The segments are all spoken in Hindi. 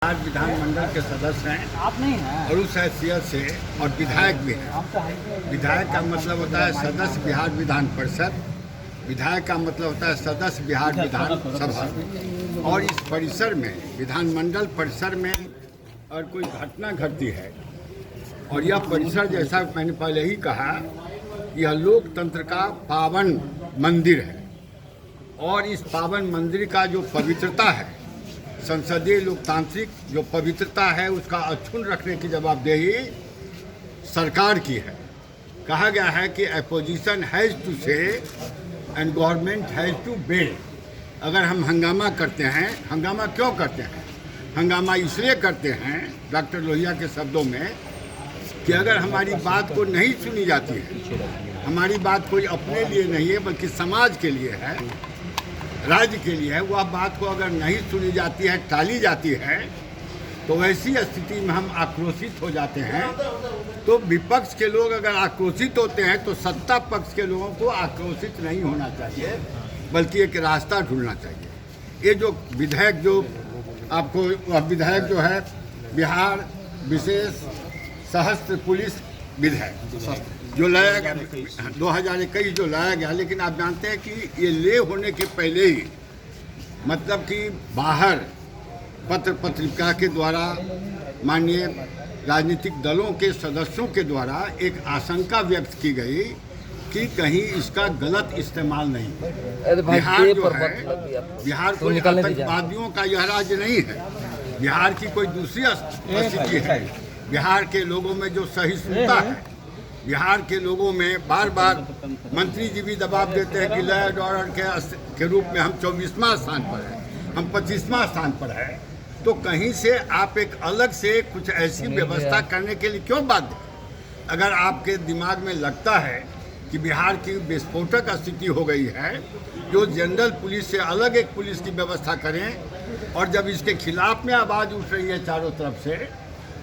बिहार विधानमंडल के सदस्य हैं आप नहीं हैं और उस हैसियत से और विधायक भी हैं। आप तो हैं। विधायक का मतलब होता है सदस्य बिहार विधान परिषद, विधायक का मतलब होता है सदस्य बिहार विधान सभा। और इस परिसर में, विधानमंडल परिसर में और कोई घटना घटती है और यह परिसर, जैसा मैंने पहले ही कहा, यह लोकतंत्र का पावन मंदिर है और इस पावन मंदिर का जो पवित्रता है, संसदीय लोकतांत्रिक जो पवित्रता है, उसका अक्षुण्ण रखने की जवाबदेही सरकार की है। कहा गया है कि अपोजिशन हैज़ टू से एंड गवर्नमेंट हैज़ टू बे। अगर हम हंगामा करते हैं, हंगामा क्यों करते हैं? हंगामा इसलिए करते हैं, डॉक्टर लोहिया के शब्दों में, कि अगर हमारी बात को नहीं सुनी जाती है, हमारी बात कोई अपने लिए नहीं है बल्कि समाज के लिए है, राज्य के लिए है, वह बात को अगर नहीं सुनी जाती है, टाली जाती है, तो वैसी स्थिति में हम आक्रोशित हो जाते हैं। तो विपक्ष के लोग अगर आक्रोशित होते हैं तो सत्ता पक्ष के लोगों को आक्रोशित नहीं होना चाहिए बल्कि एक रास्ता ढूंढना चाहिए। ये जो विधेयक, जो आपको विधेयक जो है बिहार विशेष सशस्त्र पुलिस विधेयक जो लाया गया 2021 जो लाया गया, लेकिन आप जानते हैं कि ये ले होने के पहले ही, मतलब कि बाहर पत्र पत्रिका के द्वारा, माननीय राजनीतिक दलों के सदस्यों के द्वारा एक आशंका व्यक्त की गई कि कहीं इसका गलत इस्तेमाल नहीं। बिहार जो है, बिहार कोई आतंकवादियों का यह राज्य नहीं है, बिहार की कोई दूसरी स्थिति है। बिहार के लोगों में जो सहिष्णुता है, बिहार के लोगों में बार बार मंत्री जी भी दबाव देते हैं कि लॉ एंड ऑर्डर के रूप में हम 24वां स्थान पर हैं, हम 25वां स्थान पर हैं। तो कहीं से आप एक अलग से कुछ ऐसी व्यवस्था करने के लिए क्यों बाध्य? अगर आपके दिमाग में लगता है कि बिहार की विस्फोटक स्थिति हो गई है, जो जनरल पुलिस से अलग एक पुलिस की व्यवस्था करें, और जब इसके खिलाफ में आवाज़ उठ रही है चारों तरफ से,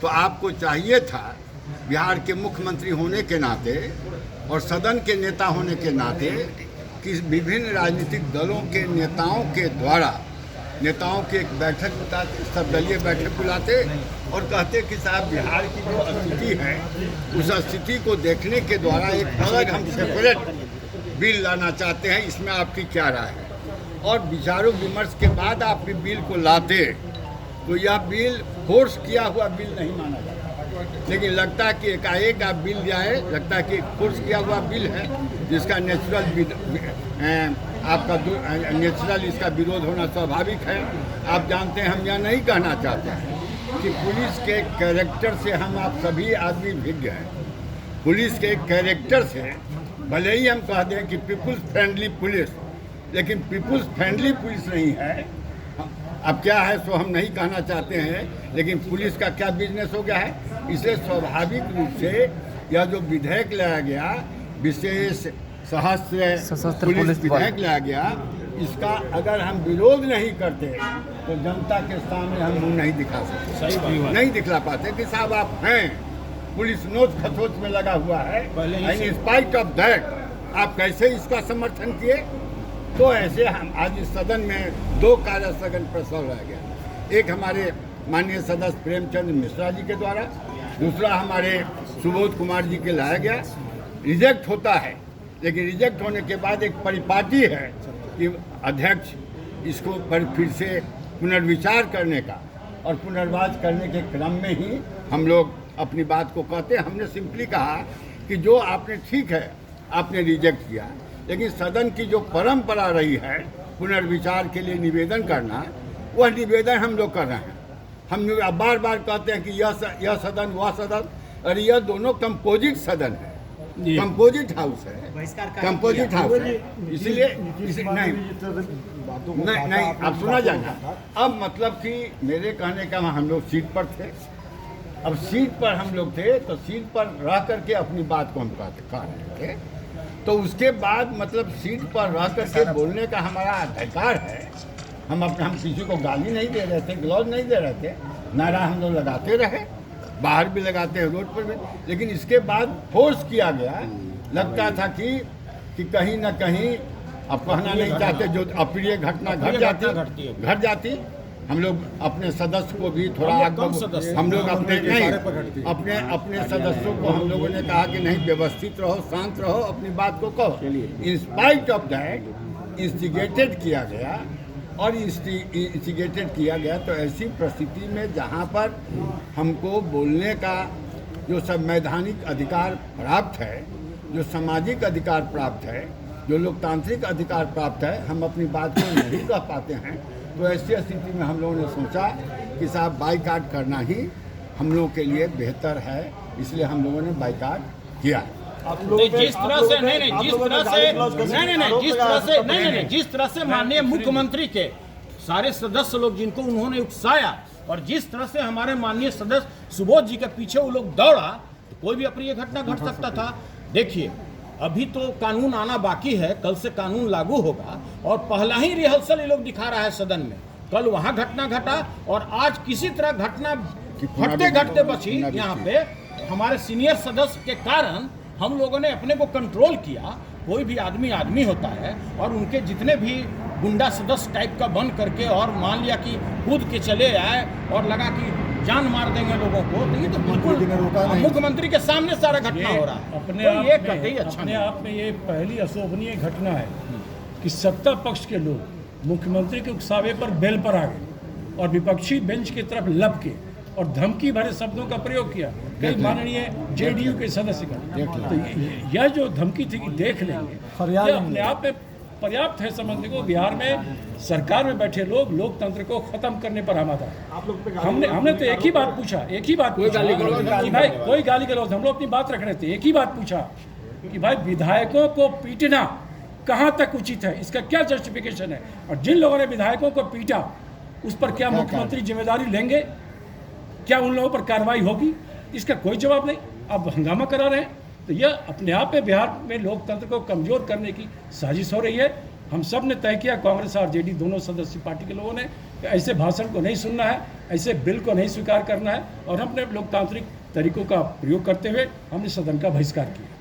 तो आपको चाहिए था बिहार के मुख्यमंत्री होने के नाते और सदन के नेता होने के नाते कि विभिन्न राजनीतिक दलों के नेताओं के द्वारा, नेताओं की एक बैठक बुलाते, सर्वदलीय बैठक बुलाते और कहते कि साहब बिहार की जो स्थिति है, उस स्थिति को देखने के द्वारा एक अलग हम सेपरेट बिल लाना चाहते हैं, इसमें आपकी क्या राय है? और विचारों विमर्श के बाद आप बिल को लाते तो यह बिल फोर्स किया हुआ बिल नहीं माना जाता। लेकिन लगता है कि एकाएक आप बिल जाए, लगता है कि फोर्स किया हुआ बिल है जिसका आपका नेचुरल इसका विरोध होना स्वाभाविक है। आप जानते हैं, हम यह नहीं कहना चाहते हैं कि पुलिस के कैरेक्टर से हम आप सभी आदमी भिन्न हैं। पुलिस के कैरेक्टर से भले ही हम कह दें कि पीपुल्स फ्रेंडली पुलिस, लेकिन पीपुल्स फ्रेंडली पुलिस नहीं है। अब क्या है सो हम नहीं कहना चाहते हैं, लेकिन पुलिस का क्या बिजनेस हो गया है। इसलिए स्वाभाविक रूप से यह जो विधेयक लाया गया, विशेष सशस्त्र पुलिस विधेयक लाया गया, इसका अगर हम विरोध नहीं करते तो जनता के सामने हम मुंह नहीं दिखा सकते, नहीं दिखला पाते कि साहब आप हैं, पुलिस नोच खसोच में लगा हुआ है। इन स्पाइट ऑफ दैट आप कैसे इसका समर्थन किए? तो ऐसे हम आज इस सदन में 2 कार्य स्थगन प्रस्ताव लाया गया। एक हमारे माननीय सदस्य प्रेमचंद मिश्रा जी के द्वारा, दूसरा हमारे सुबोध कुमार जी के लाया गया। रिजेक्ट होता है, लेकिन रिजेक्ट होने के बाद एक परिपाटी है कि अध्यक्ष इसको पर फिर से पुनर्विचार करने का और पुनर्वास करने के क्रम में ही हम लोग अपनी बात को कहते हैं। हमने सिंपली कहा कि जो आपने, ठीक है आपने रिजेक्ट किया, लेकिन सदन की जो परंपरा रही है पुनर्विचार के लिए निवेदन करना, वह निवेदन हम लोग कर रहे हैं। हम बार बार कहते हैं कि यह सदन वह सदन, और यह दोनों कंपोजिट सदन है, कंपोजिट हाउस है, कंपोजिट हाउस है। इसलिए नहीं आप सुना जाना। अब मतलब कि मेरे कहने का हम लोग सीट पर थे, अब सीट पर हम लोग थे तो सीट पर रह करके अपनी बात को हम कह रहे थे। तो उसके बाद मतलब सीट पर रह करके बोलने का हमारा अधिकार है। हम किसी को गाली नहीं दे रहे थे, ग्लौज नहीं दे रहे थे, नारा हम लोग लगाते रहे, बाहर भी लगाते हैं, रोड पर भी। लेकिन इसके बाद फोर्स किया गया, लगता था कि कहीं ना कहीं, अब कहना नहीं चाहते, जो अप्रिय घटना घट जाती, हम लोग अपने सदस्य को भी थोड़ा हम लोग अपने नहीं अपने सदस्यों को हम लोगों ने कहा कि नहीं, व्यवस्थित रहो, शांत रहो, अपनी बात को कहो। In spite of that instigated किया गया और इंस्टिगेटेड किया गया। तो ऐसी परिस्थिति में जहाँ पर हमको बोलने का जो संवैधानिक अधिकार प्राप्त है, जो सामाजिक अधिकार प्राप्त है, जो लोकतांत्रिक अधिकार प्राप्त है, हम अपनी बात को नहीं कह पाते हैं। तो ऐसी स्थिति में हम लोगों ने सोचा कि साहब बाइकाट करना ही हम लोगों के लिए बेहतर है, इसलिए हम लोगों ने बाइकाट किया। जिस तरह से माननीय मुख्यमंत्री के सारे सदस्य लोग जिनको उन्होंने उकसाया और जिस तरह से हमारे माननीय सदस्य सुबोध जी के पीछे वो लोग दौड़ा, तो कोई भी अप्रिय घटना घट सकता था। देखिए, अभी तो कानून आना बाकी है, कल से कानून लागू होगा और पहला ही रिहर्सल ये लोग दिखा रहा है सदन में। कल वहाँ घटना घटा और आज किसी तरह घटना घटते घटते बची। यहाँ पे हमारे सीनियर सदस्य के कारण हम लोगों ने अपने को कंट्रोल किया। कोई भी आदमी होता है और उनके जितने भी गुंडा सदस्य टाइप का बन करके और मान लिया कि कूद के चले आए और लगा कि जान मार देंगे लोगों को, तो ये तो बिल्कुल मुख्यमंत्री के सामने सारा घटना हो रहा है। अपने आप में ये पहली अशोभनीय घटना है कि सत्ता पक्ष के लोग मुख्यमंत्री के उकसावे पर बेल पर आ गए और विपक्षी बेंच की तरफ लप के और धमकी भरे शब्दों का प्रयोग किया कई माननीय जेडीयू के सदस्य का। तो यह जो धमकी थी कि देख लेंगे, यह अपने आप में पर्याप्त है समझने को। बिहार में सरकार में बैठे लोग लोकतंत्र को खत्म करने पर आमादा है। हमने तो एक ही बात पूछा कि भाई कोई गाली गलौज, हम लोग अपनी बात रख रहे थे। एक ही बात पूछा कि भाई विधायकों को पीटना कहाँ तक उचित है, इसका क्या जस्टिफिकेशन है, और जिन लोगों ने विधायकों को पीटा उस पर क्या मुख्यमंत्री जिम्मेदारी लेंगे, क्या उन लोगों पर कार्रवाई होगी? इसका कोई जवाब नहीं। अब हंगामा करा रहे हैं। तो यह अपने आप में बिहार में लोकतंत्र को कमजोर करने की साजिश हो रही है। हम सब ने तय किया, कांग्रेस और जेडी दोनों सदस्य पार्टी के लोगों ने, कि ऐसे भाषण को नहीं सुनना है, ऐसे बिल को नहीं स्वीकार करना है, और हमने लोकतांत्रिक तरीकों का प्रयोग करते हुए हमने सदन का बहिष्कार किया।